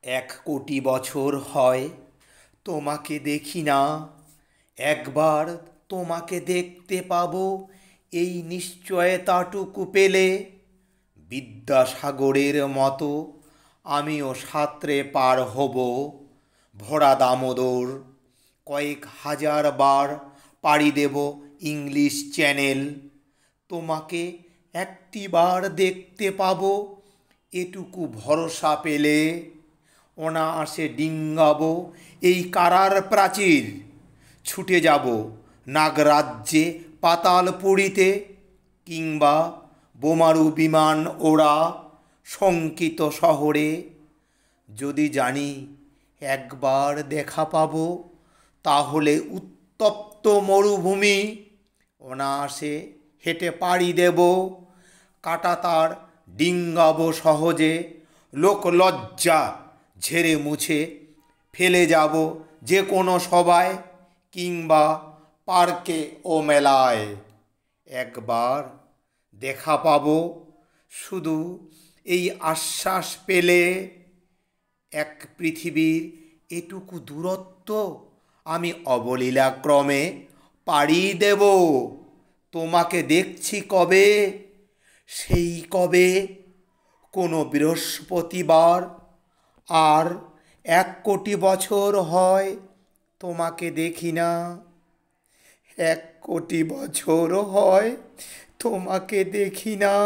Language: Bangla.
1 কোটি বছর হয় তোমাকে দেখি না। একবার তোমাকে দেখতে পাবো এই নিশ্চয়তাটুকু পেলে। বিদ্যাসাগরের মতো আমিও সাঁতরে পার হব ভরা দামোদর। কয়েক হাজার বার পাড়ি দেব ইংলিশ চ্যানেল। তোমাকে একটিবার দেখতে পাবো এটুকু ভরসা পেলে। অনায়াসে ডিঙ্গাবো এই কারার প্রাচীর। ছুটে যাব নাগরাজ্যে পাতালপুরীতে, কিংবা বোমারু বিমান ওড়া শঙ্কিত শহরে। যদি জানি একবার দেখা পাবো, তাহলে উত্তপ্ত মরুভূমি অনায়াসে হেঁটে পাড়ি দেব। কাঁটাতার ডিঙ্গাবো সহজে, লোকলজ্জা ঝেড়ে মুছে ফেলে যাব যে কোনো সভায়, কিংবা পার্কে ও মেলায়। একবার দেখা পাবো শুধু এই আশ্বাস পেলে। এক পৃথিবীর এটুকু দূরত্ব আমি অবলীলাক্রমে পাড়ি দেব। তোমাকে দেখছি কবে, সেই কবে কোনো বৃহস্পতিবার। আর 1 কোটি বছর হয় তোমাকে দেখি না। 1 কোটি বছর হয় তোমাকে দেখি না।